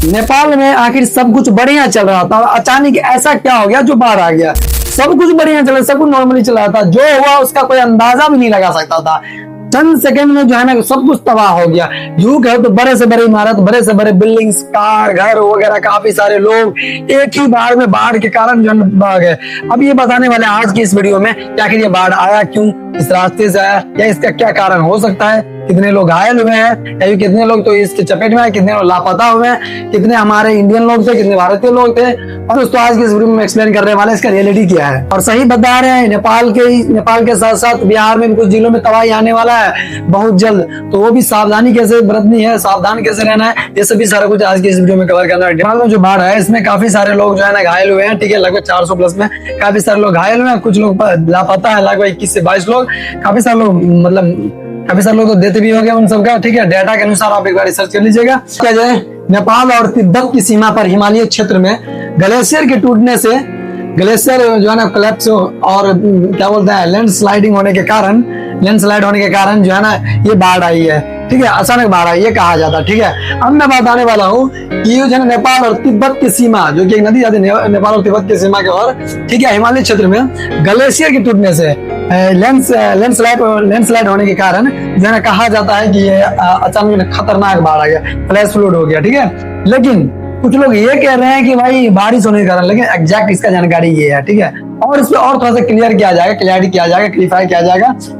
नेपाल में आखिर सब कुछ बढ़िया चल रहा था, अचानक ऐसा क्या हो गया जो बाहर आ गया। सब कुछ बढ़िया चल रहा, सब कुछ नॉर्मली चल रहा था, जो हुआ उसका कोई अंदाजा भी नहीं लगा सकता था। चंद सेकंड में जो है ना सब कुछ तबाह हो गया। युग है तो बड़े से बड़े इमारत, बड़े से बड़े बिल्डिंग्स, कार, घर वगैरह, काफी सारे लोग एक ही बार में बाढ़ के कारण जो है बह गए। अब ये बताने वाले आज की इस वीडियो में कि आखिर ये बाढ़ आया क्यों, इस रास्ते से आया, या इसका क्या कारण हो सकता है, कितने लोग घायल हुए हैं, या कितने लोग तो इसके चपेट में आए, कितने लोग लापता हुए हैं, कितने हमारे इंडियन लोग थे, कितने भारतीय लोग थे। और दोस्तों आज की इस वीडियो में एक्सप्लेन करने वाले इसका रियलिटी क्या है। और सही बता रहे हैं, नेपाल के साथ साथ बिहार में भी कुछ जिलों में तबाही आने वाला है बहुत जल्द, तो वो भी सावधानी कैसे बरतनी है, सावधान कैसे रहना है, ये सभी सारा कुछ आज की इस वीडियो में कवर करना है। नेपाल में जो बाढ़ है इसमें काफी सारे लोग जो है ना घायल हुए हैं, ठीक है, लगभग 400 प्लस में काफी सारे लोग घायल हुए हैं, कुछ लोग लापता है, लगभग 21 से 22 लोग, काफी सारे लोग काफी सारे लोग तो देते भी हो गए उन सबका, ठीक है। डेटा के अनुसार आप एक बार रिसर्च कर लीजिएगा। क्या जाए, नेपाल और तिब्बत की सीमा पर हिमालय क्षेत्र में ग्लेशियर के टूटने से, ग्लेशियर जो है ना कोलैप्स और क्या बोलते हैं लैंडस्लाइड होने के कारण जो है ना ये बाढ़ आई है, ठीक है, अचानक बाढ़ आई ये कहा जाता है, ठीक है। अब मैं बताने वाला हूँ कि जो है नेपाल और तिब्बत की सीमा, जो कि एक नदी जाती है नेपाल और तिब्बत की सीमा के और, ठीक है, हिमालय क्षेत्र में ग्लेशियर के टूटने से लैंडस्लाइड होने के कारण जो है ना कहा जाता है कि ये अचानक खतरनाक बाढ़ आ गया, फ्लैश फ्लड हो गया, ठीक है। लेकिन कुछ लोग ये कह रहे हैं कि भाई बारिश होने के कारण, लेकिन एग्जैक्ट इसका जानकारी ये है, ठीक है। और इस पे और थोड़ा सा क्लियरिटी किया जाएगा,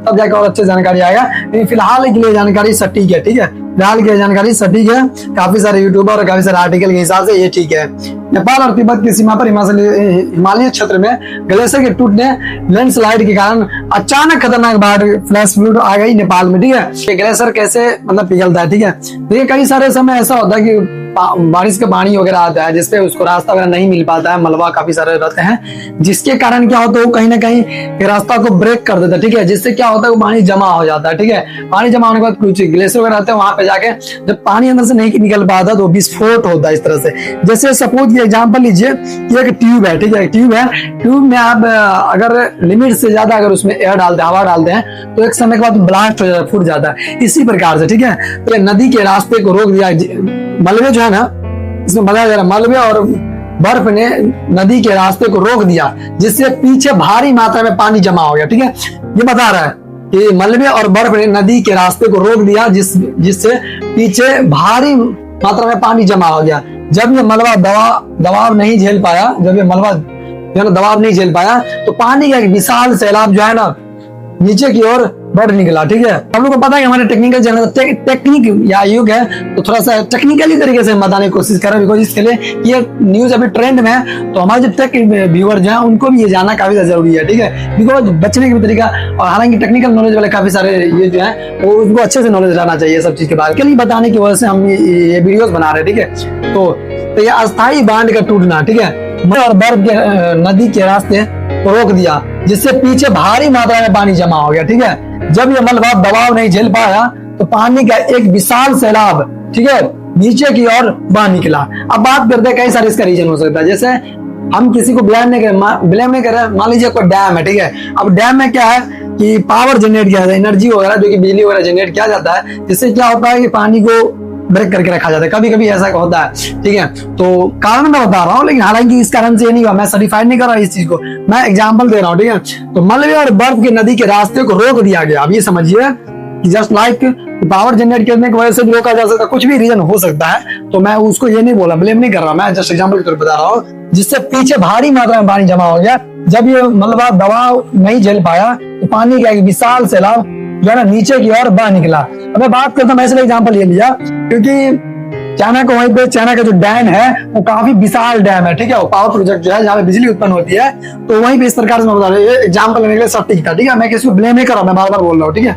तब जाकर और अच्छी जानकारी आएगा। लेकिन फिलहाल के लिए जानकारी सटीक है, ठीक है, फिलहाल की जानकारी सटीक है। काफी सारे यूट्यूबर और काफी सारे आर्टिकल के हिसाब से ये ठीक है। नेपाल और तिब्बत की सीमा पर हिमालय क्षेत्र में ग्लेशियर के टूटने, लैंडस्लाइड के कारण अचानक खतरनाक बाढ़, फ्लैश फ्लड आ गई नेपाल में, ठीक है। ग्लेशियर कैसे मतलब पिघलता है, ठीक है। देखिए कई सारे समय ऐसा होता है कि बारिश का पानी वगैरह आता है जिसपे उसको रास्ता वगैरह नहीं मिल पाता है, मलबा काफी सारे रहते हैं, जिसके कारण क्या होता है वो कहीं ना कहीं रास्ता को ब्रेक कर देता है, ठीक है। जिससे क्या होता है वो पानी जमा हो जाता है, ठीक है। पानी जमा होने के बाद कुछ ग्लेशियर वगैरह रहते हैं, वहां पे जाके जब पानी अंदर से नहीं निकल पाता तो विस्फोट होता है इस तरह से। जैसे सपोज एग्जाम्पल लीजिए, ये एक ट्यूब है, ठीक है, ट्यूब में आप अगर लिमिट से ज्यादा अगर उसमें एयर डालते हैं, हवा डालते हैं, तो एक समय के बाद ब्लास्ट हो जाता है, फूट जाता है। इसी प्रकार से, ठीक है, तो नदी के रास्ते को रोक दिया, मलबे जो है ना, इसमें बताया जा रहा है मलबे और बर्फ ने नदी के रास्ते को रोक दिया, जिससे पीछे भारी मात्रा में पानी जमा हो गया, ठीक है। ये बता रहा है कि मलबे और बर्फ ने नदी के रास्ते को रोक दिया, जिससे पीछे भारी मात्रा में पानी जमा हो गया। जब ये मलबा दबाव नहीं झेल पाया, दबाव नहीं झेल पाया, तो पानी का एक विशाल सैलाब जो है ना नीचे की ओर बढ़ निकला, ठीक है। हम लोग को पता है कि हमारे टेक्निकल चैनल टेक्निक या युग है, तो थोड़ा सा टेक्निकली तरीके से बताने की कोशिश कर रहे हैं, बिकॉज इसके लिए ये न्यूज अभी ट्रेंड में है, तो हमारे जो टेक व्यूअर जो हैं उनको भी ये जानना काफी जरूरी है, ठीक है। बिकॉज बचने का तरीका, और हालांकि टेक्निकल नॉलेज वाले काफी सारे ये जो है वो उनको अच्छे से नॉलेज रहना चाहिए सब चीज के बारे में, बताने की वजह से हम ये वीडियोस बना रहे हैं, ठीक है। तो ये अस्थायी बांध का टूटना, ठीक है, और बर्फ के नदी के रास्ते रोक दिया, जिससे पीछे भारी मात्रा में पानी जमा हो गया, ठीक है। जब ये मलबा दबाव नहीं झेल पाया तो पानी का एक विशाल सैलाब, ठीक है, नीचे की ओर बह निकला। अब बात करते हैं कई सारे इसका रीजन हो सकता है। जैसे हम किसी को ब्लेम नहीं कर रहे, मान लीजिए कोई डैम है, ठीक है। अब डैम में क्या है कि पावर जनरेट किया जाता है, एनर्जी वगैरह जो कि बिजली वगैरह जनरेट किया जाता है, जिससे क्या होता है कि पानी को ब्रेक करके रखा जाता है, कभी कभी ऐसा होता है, ठीक है। तो कारण मैं बता रहा हूँ, लेकिन हालांकि इस कारण से ये नहीं हुआ, मैं सर्टिफाइड नहीं कर रहा इस चीज को, मैं एग्जांपल दे रहा हूँ, ठीक है। तो मलबे और बर्फ की नदी के रास्ते को रोक दिया गया। अब ये समझिए कि जस्ट लाइक पावर जनरेट करने की वजह से भी रोका जा सकता है, कुछ भी रीजन हो सकता है, तो मैं उसको ये नहीं बोला, ब्लेम नहीं कर रहा, मैं जस्ट एग्जांपल के तौर पर बता रहा हूँ, जिससे पीछे भारी मात्रा में पानी जमा हो गया। जब ये मलबा दबाव नहीं झेल पाया तो पानी का एक विशाल सैलाब जो है ना नीचे की ओर बह निकला। अब मैं बात करता हूँ, मैं इसलिए एग्जांपल ये लिया क्योंकि चाइना को वहीं पे, चाइना का जो डैम है वो काफी विशाल डैम है, ठीक है। वो पावर प्रोजेक्ट जो है जहाँ पे बिजली उत्पन्न होती है, तो वहीं पे इस प्रकार से मैं बता रहा हूँ, ये एग्जांपल लेने के लिए सटीक था, ठीक है। मैं किसी को ब्लेम नहीं कर रहा, मैं बार बार बोल रहा हूँ, ठीक है।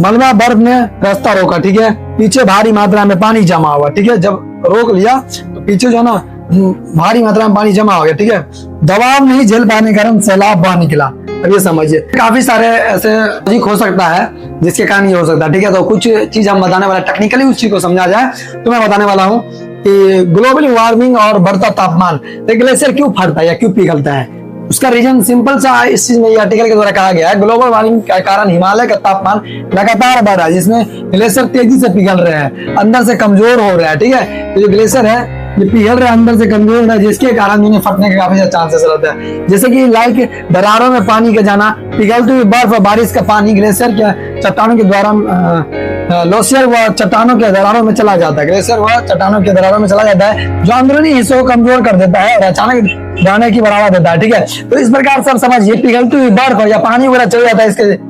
मलबा बर्फ ने रास्ता रोका, ठीक है, पीछे भारी मात्रा में पानी जमा हुआ, ठीक है। जब रोक लिया तो पीछे जो है ना भारी मात्रा में पानी जमा हो गया, ठीक है। दबाव नहीं झेल पाने के कारण सैलाब बह निकला। अब ये समझिए काफी सारे ऐसे लॉजिक हो सकता है जिसके कारण ये हो सकता है, ठीक है। तो कुछ चीज हम बताने वाला, टेक्निकली उस चीज को समझा जाए तो मैं बताने वाला हूँ कि ग्लोबल वार्मिंग और बढ़ता तापमान, ग्लेशियर क्यों फटता है या क्यों पिघलता है। उसका रीजन सिंपल सा इस चीज में आर्टिकल के द्वारा कहा गया है, ग्लोबल वार्मिंग के कारण हिमालय का तापमान लगातार बढ़ रहा है, जिसमें ग्लेशियर तेजी से पिघल रहे हैं, अंदर से कमजोर हो रहा है। ठीक है, तो जो ग्लेशियर है ये पिघल रहा है, अंदर से कमजोर हो रहा है, जिसके कारण उन्हें फटने के काफी ज्यादा चांसेस रहते हैं। जैसे कि लाइक दरारों में पानी का जाना, पिघलती हुई बर्फ और बारिश का पानी ग्लेशियर के चट्टानों के द्वारा ग्लेशियर व चट्टानों के दरारों में चला जाता है, ग्लेशियर व चट्टानों के दरारों में चला जाता है, जो अंदरूनी हिस्सों को कमजोर कर देता है और अचानक जाने की बढ़ावा देता है। ठीक है, तो इस प्रकार से आप समझिए, पिघलती हुई बर्फ या पानी वगैरह चल जाता है इसके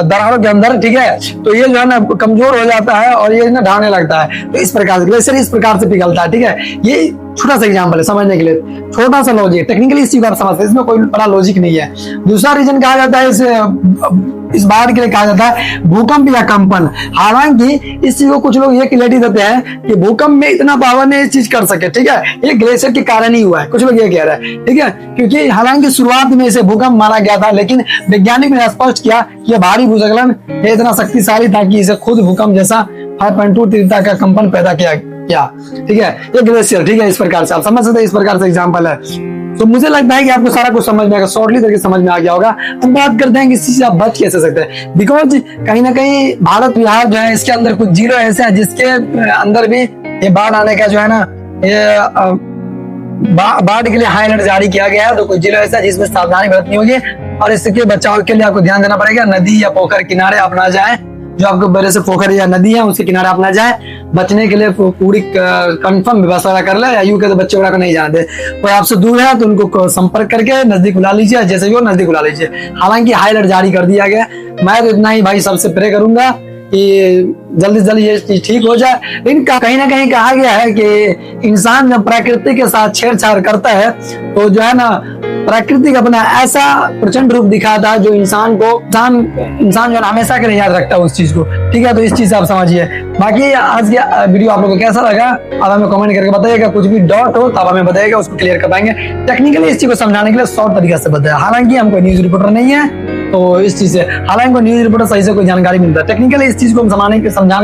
दरारों के अंदर। ठीक है, तो ये जो है ना कमजोर हो जाता है और ये ना ढाने लगता है। तो इस प्रकार से ग्लेशियर इस प्रकार से पिघलता है। ठीक है, ये छोटा सा एग्जांपल है समझने के लिए, छोटा सा लॉजिक, टेक्निकली इस चीज को आप समझते हैं, इसमें कोई बड़ा लॉजिक नहीं है। दूसरा रीजन कहा जाता है इस बात के लिए कहा जाता है भूकंप या कंपन। हालांकि इस चीज को कुछ लोग ये क्लैरिटी देते हैं कि भूकंप में इतना पावर ने इस चीज कर सके। ठीक है, ये ग्लेशियर के कारण ही हुआ है, कुछ लोग ये कह रहे हैं। ठीक है, क्योंकि हालांकि शुरुआत में इसे भूकंप माना गया था, लेकिन वैज्ञानिक ने स्पष्ट किया कि यह भारी भूस्खलन ये इतना शक्तिशाली था कि इसे खुद भूकंप जैसा 5.2 तीव्रता का कंपन पैदा किया। ठीक है, ये ग्लेशियर। ठीक है, इस प्रकार से आप समझ सकते हैं, इस प्रकार से एग्जाम्पल है। तो मुझे लगता है कि आपको सारा कुछ समझ में आएगा, शॉर्टली तरीके समझ में आ गया होगा। हम बात करते हैं कि इससे आप बच कैसे सकते हैं, बिकॉज कहीं ना कहीं भारत बिहार जो है इसके अंदर कुछ जिले ऐसे हैं जिसके अंदर भी ये बाढ़ आने का जो है ना ये बाढ़ के लिए हाई अलर्ट जारी किया गया है। तो कुछ जिले ऐसे जिसमें सावधानी बरतनी होगी और इसके बचाव के लिए आपको ध्यान देना पड़ेगा। नदी या पोखर किनारे आप ना जाए, जो आपको बड़े से पोखर या नदी है उसके किनारे आप ना जाए। बचने के लिए पूरी कंफर्म व्यवस्था कर ले, या यूं के तो बच्चे वगैरह को नहीं जाने दे। कोई आपसे दूर है तो उनको संपर्क करके नजदीक बुला लीजिए, जैसे भी हो नजदीक बुला लीजिए। हालांकि हाई अलर्ट जारी कर दिया गया। मैं तो इतना ही भाई सबसे प्रे करूंगा कि जल्दी से जल्दी ये चीज ठीक हो जाए। लेकिन कहीं ना कहीं कहा गया है कि इंसान जब प्रकृति के साथ छेड़छाड़ करता है तो जो है ना प्रकृति का अपना ऐसा प्रचंड रूप दिखाता है जो इंसान जो है हमेशा के लिए याद रखता है उस चीज को। ठीक है, तो इस चीज से आप समझिए। बाकी आज का वीडियो आप लोगों को कैसा लगा आप हमें कमेंट करके बताइएगा। कुछ भी डाउट हो तो आप हमें बताइएगा, उसको क्लियर कर पाएंगे। टेक्निकली इस चीज को समझाने के लिए शॉर्ट तरीके से बताया। हालांकि हम कोई न्यूज रिपोर्टर नहीं है, तो इस चीज से हालांकि न्यूज रिपोर्टर सही से कोई जानकारी मिलता है, टेक्निकली इस चीज को हम समझाने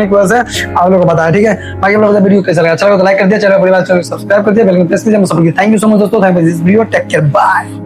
की वजह से आप लोगों को बताया। ठीक है, बाकी आप लोगों को वीडियो कैसा लगा, अच्छा लगा तो लाइक कर दिया, चैनल को सब्सक्राइब कर दिया, बेल आइकन प्रेस कीजिए। थैंक यू सो मच दोस्तों, thank you this video, take care, bye.